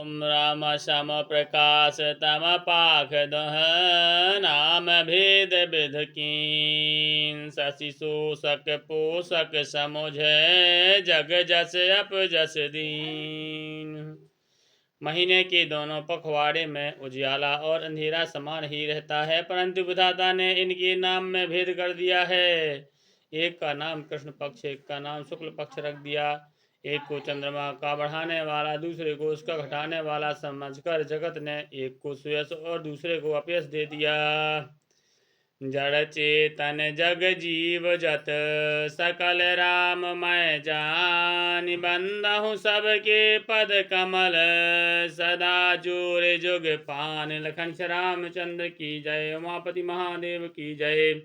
ओम राम श्याम प्रकाश तम पाख दह नाम भेद विध कीन शशि शोषक पोषक समुझ जग जस अप जस दीन। महीने के दोनों पखवाड़े में उजियाला और अंधेरा समान ही रहता है, परंतु विधाता ने इनके नाम में भेद कर दिया है। एक का नाम कृष्ण पक्ष, एक का नाम शुक्ल पक्ष रख दिया। एक को चंद्रमा का बढ़ाने वाला, दूसरे को उसका घटाने वाला समझकर जगत ने एक को सुयश और दूसरे को अपयश दे दिया। जड़ चेतन जग जीव जत सकल राम मैं जान बंदहु सबके पद कमल सदा जोर जुग पान। लखन रामचंद्र की जय, उमापति महादेव की जय।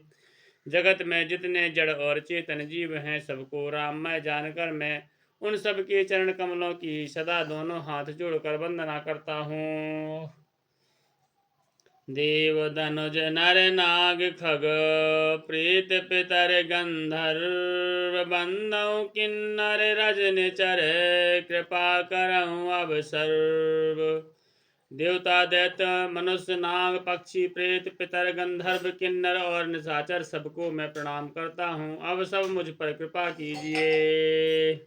जगत में जितने जड़ और चेतन जीव हैं सबको राम मैं जानकर मैं उन सबके चरण कमलों की सदा दोनों हाथ जोड़कर वंदना करता हूँ। देव धनुज नर नाग खग प्रेत पितर गंधर्व बंदौ किन्नर रजन चर कृपा करऊँ अब सर्व। देवता दैत्य मनुष्य नाग पक्षी प्रेत पितर गंधर्व किन्नर और निशाचर सबको मैं प्रणाम करता हूँ। अब सब मुझ पर कृपा कीजिए।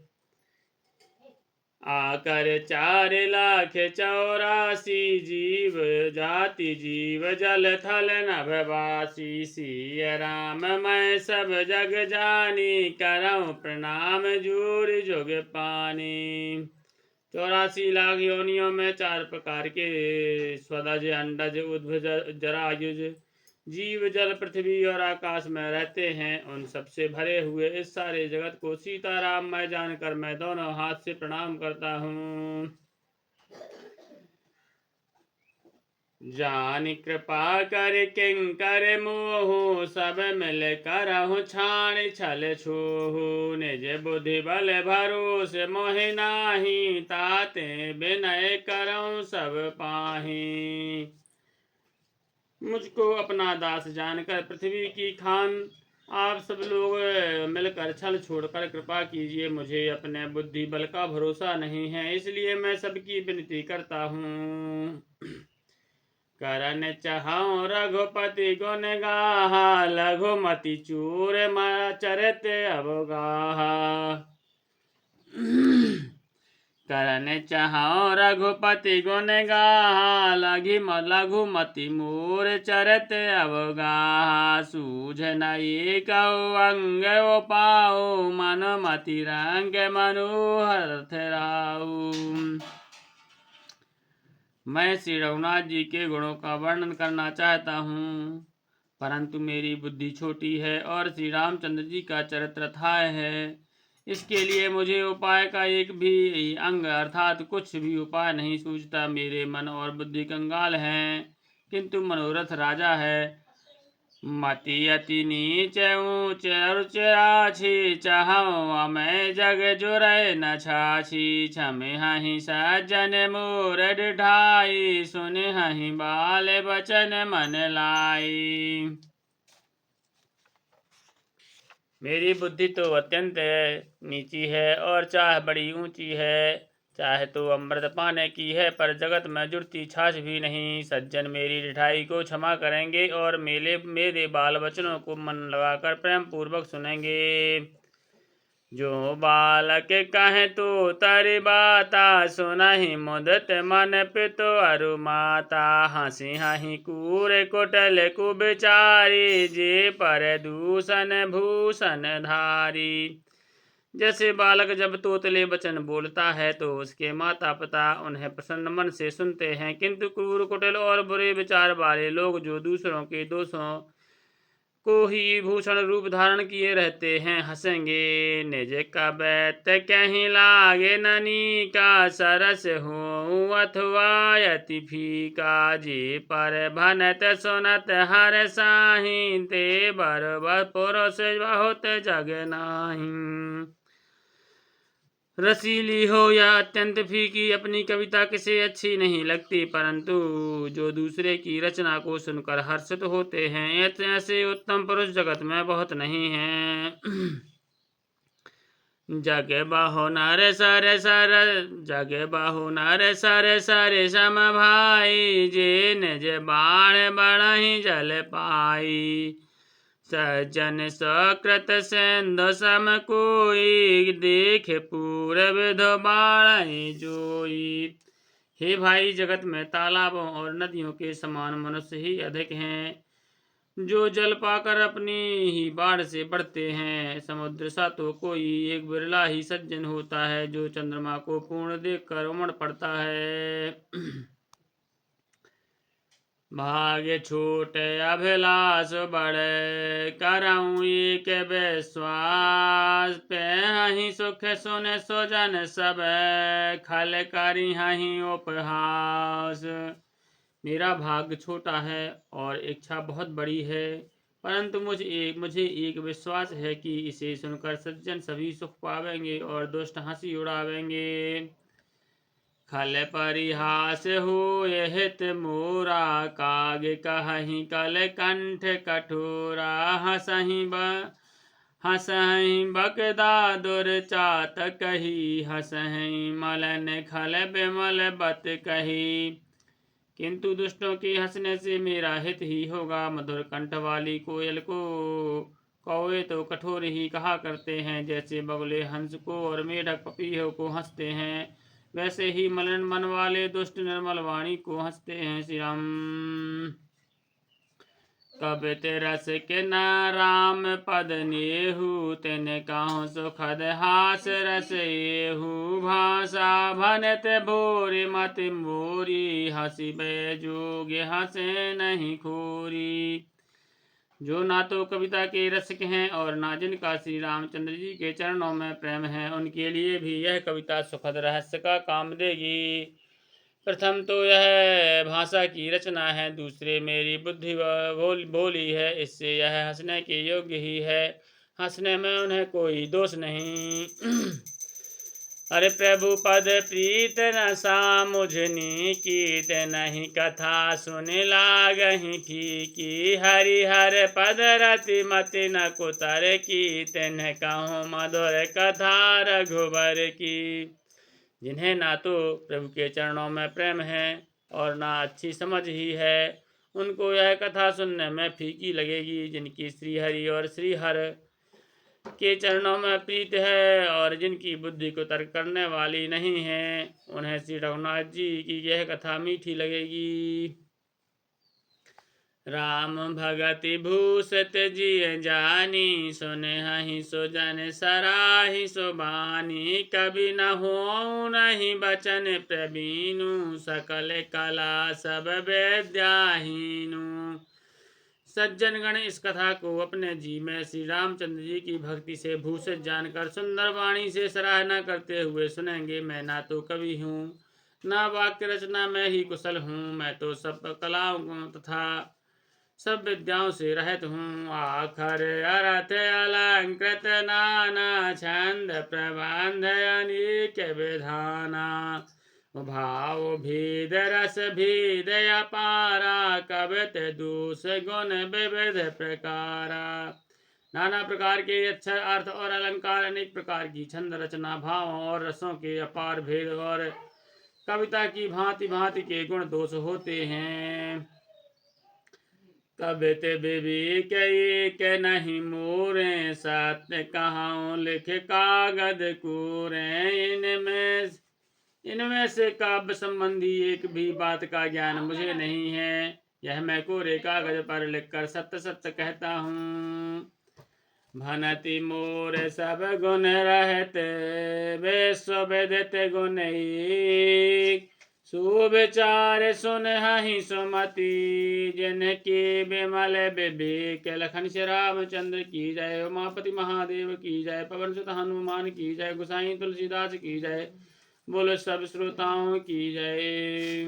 आकर 4,84,000 जीव जाति जीव जल थल नभवासी। सिय राम मैं सब जग जानी करऊँ प्रणाम जोर जुग पानी। 84 लाख योनियों में 4 प्रकार के स्वदज अंडज उद्भज जरायुज जीव जल पृथ्वी और आकाश में रहते हैं। उन सबसे भरे हुए इस सारे जगत को सीताराम मैं जानकर मैं दोनों हाथ से प्रणाम करता हूँ। जान कृपा कर किंकर मोह सब मिल करहु छाण छल छोहु। निज बुद्धि बल भरोस मोहि नाही ताते विनय करऊँ सब पाही। मुझको अपना दास जानकर पृथ्वी की खान आप सब लोग मिलकर छल छोड़कर कृपा कीजिए। मुझे अपने बुद्धि बल का भरोसा नहीं है, इसलिए मैं सबकी विनती करता हूँ। करन चाहूँ रघुपति गुण गाहा लघुमति चूर चरित अवगाहा। करन चाहूँ रघुपति गुण गाहा लघुमति मूर चरित अवगाहा। सूझ नई कऊ अंग पाऊ मन मति रंग मनोहर थराऊ। मैं श्री रघुनाथ जी के गुणों का वर्णन करना चाहता हूँ, परंतु मेरी बुद्धि छोटी है और श्री रामचंद्र जी का चरित्र अथाह है। इसके लिए मुझे उपाय का एक भी अंग अर्थात कुछ भी उपाय नहीं सूझता। मेरे मन और बुद्धि कंगाल हैं, किंतु मनोरथ राजा है। मति अति नीच ऊंच रुचिराछी चाहूँ मैं जग जुरै न छाछी। छमिहहि सज्जन मोर ढाई सुनिहहि बाल बचन मन लाई। मेरी बुद्धि तो अत्यंत नीची है और चाह बड़ी ऊंची है। चाहे तो अमृत पाने की है, पर जगत में जुड़ती छाछ भी नहीं। सज्जन मेरी ढिठाई को क्षमा करेंगे और मेरे बाल वचनों को मन लगाकर प्रेम पूर्वक सुनेंगे। जो बालक कहे तो तारी बाता सुनहि मुदत मन पितो अरु माता। हंसी हहि कूर कुटल कुबिचारी जे पर दूषण भूषण धारी। जैसे बालक जब तोतले वचन बोलता है तो उसके माता पिता उन्हें प्रसन्न मन से सुनते हैं, किंतु क्रूर कुटिल और बुरे विचार वाले लोग जो दूसरों के दोषों को ही भूषण रूप धारण किए रहते हैं हंसेंगे। निज कबैत कहीं लागे ननी का सरस हो अथवा यति फीका। जे पर भनत सुनत हर साही ते बर पुरुष बहुत जग नाही। रसीली हो या अत्यंत फीकी अपनी कविता किसे अच्छी नहीं लगती, परंतु जो दूसरे की रचना को सुनकर हर्षित होते हैं ऐसे उत्तम पुरुष जगत में बहुत नहीं हैं। जग बाहो नर सर सर जग बाहो नर सर सर सम भाई जे निज बाण बड़हि जल पाई सज्जन सकृत सेंधु सम कोई देख पूरब धो बाणहि जोई। हे भाई, जगत में तालाबों और नदियों के समान मनुष्य ही अधिक हैं जो जल पाकर अपनी ही बाढ़ से बढ़ते हैं। समुद्र सा तो कोई एक बिरला ही सज्जन होता है जो चंद्रमा को पूर्ण देखकर उमड़ पड़ता है। भाग्य छोटे अभिलाष बड़े करऊँ एक विश्वास पे हहीं सुख सुन सुजन सब खल करी हहीं उपहास। मेरा भाग्य छोटा है और इच्छा बहुत बड़ी है, परंतु मुझे एक विश्वास है कि इसे सुनकर सज्जन सभी सुख पावेंगे और दुष्ट हंसी उड़ावेंगे। खल परिहास हो हित मोरा काग कहहीं कल कंठ कठोरा हंसहीं बकदा दुर्चात कही हंसहीं मलन खल बिमल बत कही। किंतु दुष्टों के हंसने से मेरा हित ही होगा। मधुर कंठ वाली कोयल को कौवे तो कठोर ही कहा करते हैं, जैसे बगुले हंस को और मेढक पपीहे को हंसते हैं, वैसे ही मलिन मन वाले दुष्ट निर्मल वाणी को हंसते हैं। श्री राम। कबित रस के न राम पद नेहु तिन काहु सुखद हास रस एहु भाषा भनत भोरी मति मोरी हंसी बेजोग हंसे नहीं खोरी। जो ना तो कविता के रसिक हैं और ना जिनका श्री रामचंद्र जी के चरणों में प्रेम है, उनके लिए भी यह कविता सुखद रहस्य का काम देगी। प्रथम तो यह भाषा की रचना है, दूसरे मेरी बुद्धि भोली है, इससे यह हंसने के योग्य ही है। हंसने में उन्हें कोई दोष नहीं। अरे प्रभु पद प्रीत न सामुझनी कीत नहीं कथा सुन लागहि फीकी। हरिहर पद रति मति न कुतर कीत न कहूँ मधुर कथा रघुबर की। जिन्हें ना तो प्रभु के चरणों में प्रेम है और ना अच्छी समझ ही है, उनको यह कथा सुनने में फीकी लगेगी। जिनकी श्रीहरि और श्रीहर के चरणों में प्रीत है और जिनकी बुद्धि को तर्क करने वाली नहीं है, उन्हें श्री रघुनाथ जी की यह कथा मीठी लगेगी। राम भगति भूषत जिय जानी सुनहि सुजन सराहि सुबानी। कवि न हो नहीं बचन प्रवीणु सकल कला सब विद्याहीनु। सज्जन गण इस कथा को अपने जी में श्री रामचंद्र जी की भक्ति से भूषित जानकर सुंदर वाणी से सराहना करते हुए सुनेंगे। मैं ना तो कवि हूँ ना वाक्य रचना में ही कुशल हूँ, मैं तो सब कलाओं तथा सब विद्याओं से रहित हूँ। आखर अर्थ अलंकृत नाना छंद प्रबंध अनेक विधाना। भाव भेद रस भेद अपारा कवित दोष गुण विविध प्रकारा। नाना प्रकार के अक्षर अर्थ और अलंकार, अनेक प्रकार की छंद रचना, भावों और रसों के अपार भेद और कविता की भांति भांति के गुण दोष होते हैं। कबित विवेक एक नहीं मोरे सत्य कहाँ लिख कागद कोरे। इनमें से काव्य संबंधी एक भी बात का ज्ञान मुझे नहीं है। यह मैं कोरे कागज पर लिखकर सत्य सत्य कहता हूँ। भनति मोर सब गुण रहते विश्व विदित गुण एक। सुविचार सुन हहीं सुमति जिनके विमल विवेक। लखन श्री रामचंद्र की जय, उमापति महादेव की जय, पवन सुत हनुमान की जय, गोसाई तुलसीदास की जय, बोलो सब श्रोताओं की जय।